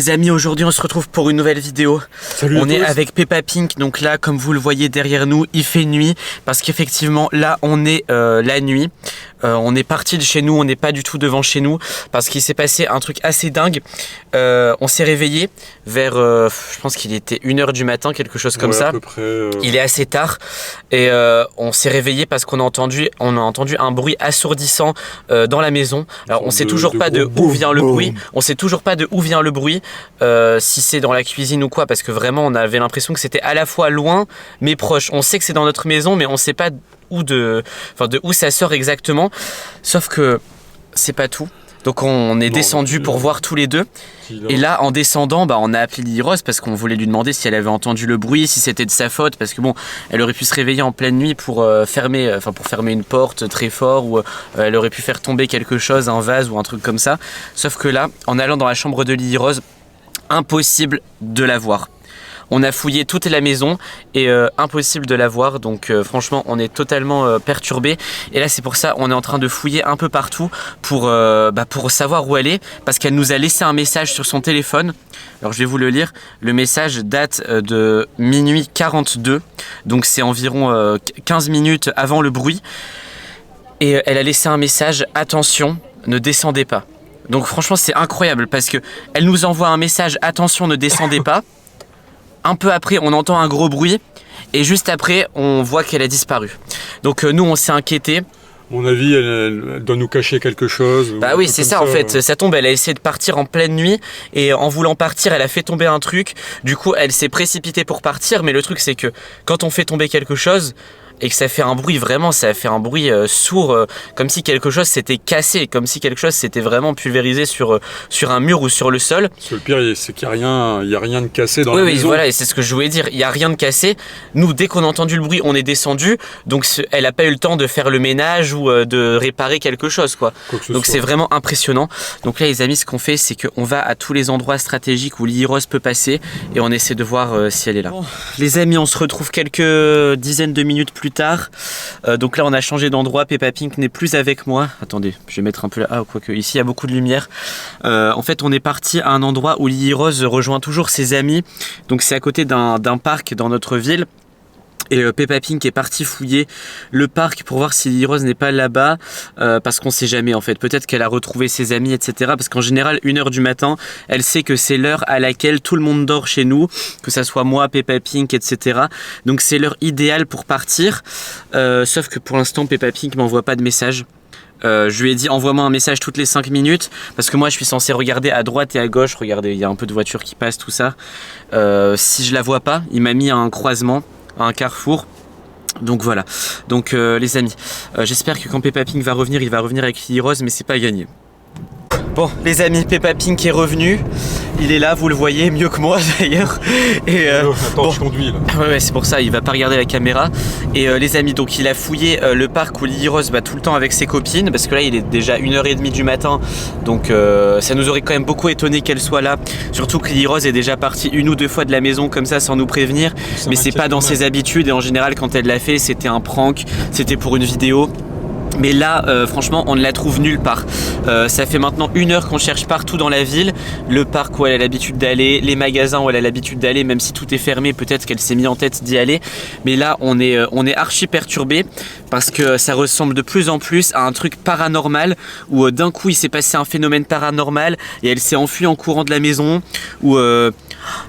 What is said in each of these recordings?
Les amis, aujourd'hui on se retrouve pour une nouvelle vidéo. Salut on est avec Peppa Pink, donc là comme vous le voyez derrière nous, il fait nuit. Parce qu'effectivement là on est la nuit. On est parti de chez nous, on n'est pas du tout devant chez nous. Parce qu'il s'est passé un truc assez dingue. On s'est réveillé vers, je pense qu'il était 1h du matin, quelque chose comme ça. À peu près, Il est assez tard. Et on s'est réveillé parce qu'on a entendu un bruit assourdissant dans la maison. Alors on sait toujours pas de où vient le bruit. On sait toujours pas de où vient le bruit. Si c'est dans la cuisine ou quoi, parce que vraiment on avait l'impression que c'était à la fois loin mais proche. On sait que c'est dans notre maison mais on sait pas de où ça sort exactement. Sauf que c'est pas tout. Donc on est descendu pour voir tous les deux. Et là en descendant on a appelé Lily Rose parce qu'on voulait lui demander si elle avait entendu le bruit, si c'était de sa faute, parce que bon, elle aurait pu se réveiller en pleine nuit pour fermer une porte très fort, ou elle aurait pu faire tomber quelque chose, un vase ou un truc comme ça. Sauf que là, en allant dans la chambre de Lily Rose, impossible de la voir. On a fouillé toute la maison et impossible de la voir, donc franchement on est totalement perturbé. Et là c'est pour ça on est en train de fouiller un peu partout pour savoir où elle est, parce qu'elle nous a laissé un message sur son téléphone. Alors je vais vous le lire. Le message date de minuit 42, donc c'est environ 15 minutes avant le bruit. Et elle a laissé un message: attention, ne descendez pas. Donc franchement c'est incroyable parce que elle nous envoie un message: attention, ne descendez pas. Un peu après, on entend un gros bruit et juste après, on voit qu'elle a disparu. Donc nous, on s'est inquiété. À mon avis, elle doit nous cacher quelque chose. Bah oui, c'est ça en fait. Ça tombe, elle a essayé de partir en pleine nuit et en voulant partir, elle a fait tomber un truc. Du coup, elle s'est précipitée pour partir. Mais le truc, c'est que quand on fait tomber quelque chose et que ça fait un bruit, vraiment, ça fait un bruit sourd, comme si quelque chose s'était cassé, comme si quelque chose s'était vraiment pulvérisé sur un mur ou sur le sol. Parce que le pire, c'est qu'il n'y a rien de cassé dans la maison. Oui, voilà, et c'est ce que je voulais dire, il n'y a rien de cassé. Nous, dès qu'on a entendu le bruit, on est descendu, donc elle n'a pas eu le temps de faire le ménage ou de réparer quelque chose, quoi. Donc c'est vraiment impressionnant. Donc là, les amis, ce qu'on fait, c'est qu'on va à tous les endroits stratégiques où Lily Rose peut passer et on essaie de voir si elle est là. Bon, les amis, on se retrouve quelques dizaines de minutes plus tard. Donc là on a changé d'endroit, Peppa Pink n'est plus avec moi. Attendez, je vais mettre un peu là. Ah, quoique ici il y a beaucoup de lumière. En fait on est parti à un endroit où Lily Rose rejoint toujours ses amis. Donc c'est à côté d'un parc dans notre ville. Et Peppa Pink est partie fouiller le parc pour voir si Lily Rose n'est pas là-bas, parce qu'on sait jamais en fait. Peut-être qu'elle a retrouvé ses amis, etc. Parce qu'en général, 1h du matin, elle sait que c'est l'heure à laquelle tout le monde dort chez nous, que ça soit moi, Peppa Pink, etc. Donc c'est l'heure idéale pour partir. Sauf que pour l'instant, Peppa Pink m'envoie pas de message. Je lui ai dit envoie-moi un message toutes les 5 minutes, parce que moi je suis censé regarder à droite et à gauche. Regardez, il y a un peu de voitures qui passent, tout ça. Si je la vois pas, il m'a mis à un croisement, à un carrefour. Donc voilà. Donc les amis, j'espère que quand Peppa Pink va revenir, il va revenir avec Lily Rose, mais c'est pas gagné. Bon les amis, Peppa Pink est revenu. Il est là, vous le voyez, mieux que moi d'ailleurs. Et attends, bon, je conduis là. Ouais, c'est pour ça, il va pas regarder la caméra. Et les amis, donc il a fouillé le parc où Lily Rose va tout le temps avec ses copines, parce que là il est déjà 1h30 du matin. Donc ça nous aurait quand même beaucoup étonné qu'elle soit là. Surtout que Lily Rose est déjà partie 1 ou 2 fois de la maison comme ça sans nous prévenir. Mais c'est pas dans ses habitudes, et en général quand elle l'a fait, c'était un prank, c'était pour une vidéo. Mais là, franchement, on ne la trouve nulle part. Ça fait maintenant 1h qu'on cherche partout dans la ville. Le parc où elle a l'habitude d'aller, les magasins où elle a l'habitude d'aller, même si tout est fermé, peut-être qu'elle s'est mis en tête d'y aller. Mais là, on est archi perturbé parce que ça ressemble de plus en plus à un truc paranormal où d'un coup, il s'est passé un phénomène paranormal et elle s'est enfuie en courant de la maison. Ou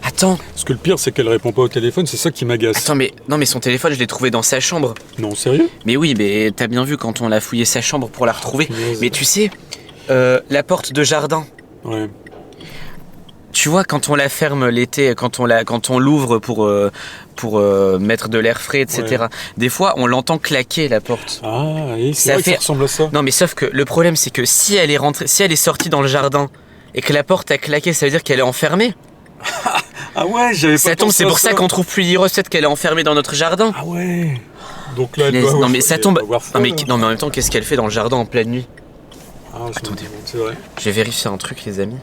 attends. Parce que le pire, c'est qu'elle répond pas au téléphone, c'est ça qui m'agace. Attends, mais non, mais son téléphone, je l'ai trouvé dans sa chambre. Non, sérieux? Mais oui, mais t'as bien vu quand on a fouillé sa chambre pour la retrouver. Mais tu sais, la porte de jardin. Ouais. Tu vois, quand on la ferme l'été, quand on l'ouvre pour mettre de l'air frais, etc. Ouais. Des fois, on l'entend claquer la porte. Ah, et c'est vrai que ça ressemble à ça. Non, mais sauf que le problème, c'est que si elle est sortie dans le jardin et que la porte a claqué, ça veut dire qu'elle est enfermée. Ah ouais, j'avais pas pensé. C'est pour ça qu'on trouve plus Lily Rose, peut-être qu'elle est enfermée dans notre jardin. Ah ouais. Donc là, elle doit non mais ça tombe. Non mais en même temps, qu'est-ce qu'elle fait dans le jardin en pleine nuit? Attendez, c'est vrai. Je vais vérifier un truc, les amis.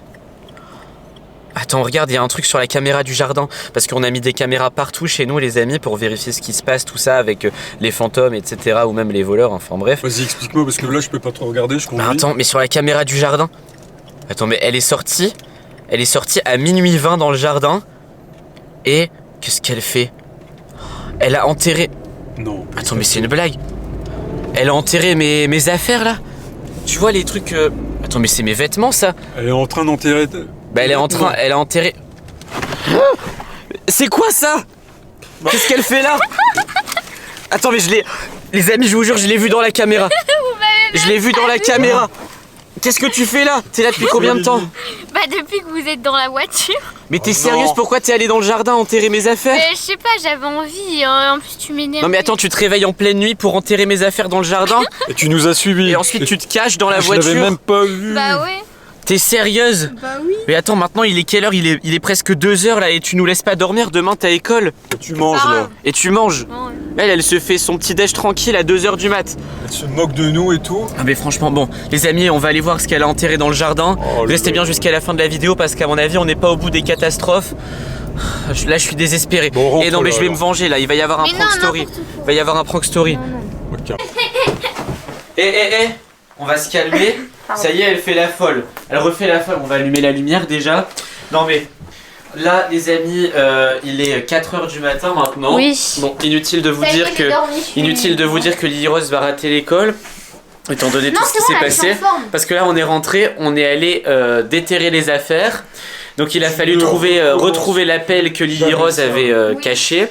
Attends, regarde, il y a un truc sur la caméra du jardin. Parce qu'on a mis des caméras partout chez nous, les amis, pour vérifier ce qui se passe, tout ça, avec les fantômes, etc. Ou même les voleurs, enfin bref. Vas-y, explique-moi, parce que là, je peux pas trop regarder, je conduis. Attends, mais sur la caméra du jardin. Attends, mais elle est sortie. Elle est sortie à minuit 20 dans le jardin. Et qu'est-ce qu'elle fait? Elle a enterré... Non. Attends, mais c'est une blague. Elle a enterré mes affaires là. Tu vois les trucs... Attends, mais c'est mes vêtements ça. Elle est en train d'enterrer... Bah elle a enterré... C'est quoi ça? Qu'est-ce qu'elle fait là? Attends, mais je l'ai... Les amis, je vous jure, je l'ai vu dans la caméra. Je l'ai vu dans la caméra. Qu'est-ce que tu fais là? T'es là depuis combien de temps? Bah depuis que vous êtes dans la voiture. Mais t'es sérieuse? Pourquoi t'es allée dans le jardin enterrer mes affaires? Je sais pas, j'avais envie, en plus tu m'énerves. Non mais attends, tu te réveilles en pleine nuit pour enterrer mes affaires dans le jardin? Et tu nous as suivis. Et ensuite tu te caches dans la Je voiture? l'avais même pas vu. Bah ouais. T'es sérieuse? Bah oui. Mais attends, maintenant il est quelle heure? Il est presque 2h là et tu nous laisses pas dormir, demain t'as école. Et tu manges là. Et tu manges. Ouais. Elle se fait son petit déj tranquille à 2h du mat. Elle se moque de nous et tout. Ah mais franchement bon, les amis, on va aller voir ce qu'elle a enterré dans le jardin. Restez bien jusqu'à la fin de la vidéo parce qu'à mon avis on n'est pas au bout des catastrophes. Là je suis désespéré. Bon, et non mais je vais alors. me venger là, il va y avoir un Mais prank non, story. Il va y avoir un prank story. Ok. On va se calmer. Ça y est, elle fait la folle. Elle refait la folle. On va allumer la lumière déjà. Non mais là les amis, il est 4h du matin maintenant. Oui. Bon, inutile de vous Ça y est, dire j'ai que dormi, je suis- inutile de vous dire que Lily Rose va rater l'école. Étant donné Non, tout ce qui c'est bon, s'est là, je suis passé. en forme. Parce que là on est rentré, on est allé déterrer les affaires. Donc il a fallu retrouver l'appel que Lily Rose avait Oui. caché.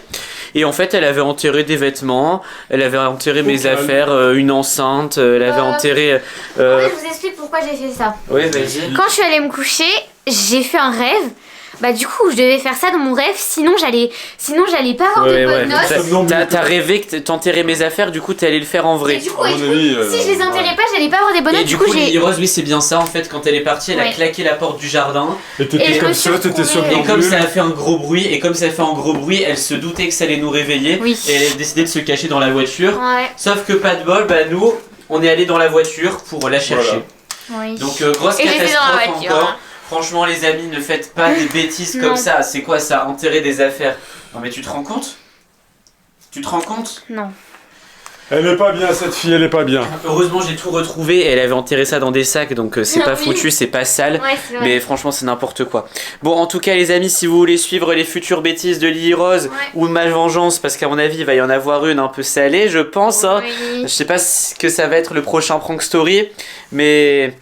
Et en fait elle avait enterré des vêtements, elle avait enterré mes affaires, une enceinte, elle avait enterré... En fait, je vous explique pourquoi j'ai fait ça. Ouais, vas-y. Quand je suis allée me coucher, j'ai fait un rêve. Bah du coup, je devais faire ça dans mon rêve, sinon j'allais pas avoir de bonnes notes. T'as rêvé que t'enterrais mes affaires, du coup t'es allé le faire en vrai. Et du coup, À mon avis, si je les enterrais pas, j'allais pas avoir des bonnes Et notes. du coup Lily Rose, oui c'est bien ça en fait, quand elle est partie, elle a Ouais. claqué la porte du jardin. Et Et t'étais je comme me suis ça, t'étais retrouvée- Et comme somnambule. ça a fait un gros bruit, elle se doutait que ça allait nous réveiller. Oui. Et elle a décidé de se cacher dans la voiture. Ouais, Sauf que pas de bol, bah nous, on est allé dans la voiture pour la chercher. oui. Donc grosse Et j'étais dans la catastrophe voiture, encore. hein. Franchement les amis, ne faites pas des bêtises Non. comme ça. C'est quoi ça, enterrer des affaires? Non mais tu te rends compte? Tu te rends compte? Non. Elle est pas bien, cette fille, elle est pas bien. Heureusement j'ai tout retrouvé et elle avait enterré ça dans des sacs donc c'est pas Oui. foutu, c'est pas sale. Ouais, c'est vrai. Mais franchement c'est n'importe quoi. Bon en tout cas les amis, si vous voulez suivre les futures bêtises de Lily Rose Ouais. ou ma vengeance, parce qu'à mon avis il va y en avoir une un peu salée je pense hein. Oui. Je sais pas ce que ça va être le prochain prank story, mais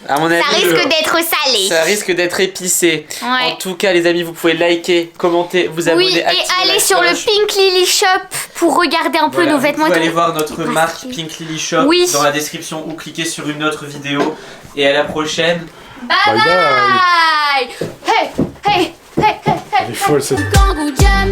à mon avis Ça risque d'être salé. ça risque d'être épicé. En Ouais. tout cas les amis, vous pouvez liker, commenter, vous abonner, Oui, et activer la allez sur le cloche. Pink Lily Shop pour regarder un peu Voilà, nos vêtements. vous pouvez et aller tout. voir notre Parce marque que- Pink Lily Shop Oui. dans la description ou cliquez sur une autre vidéo. Et à la prochaine. Bye Bye bye. bye. Hey, hey, hey, hey, hey. Elle est folle, cette Kangoo Jam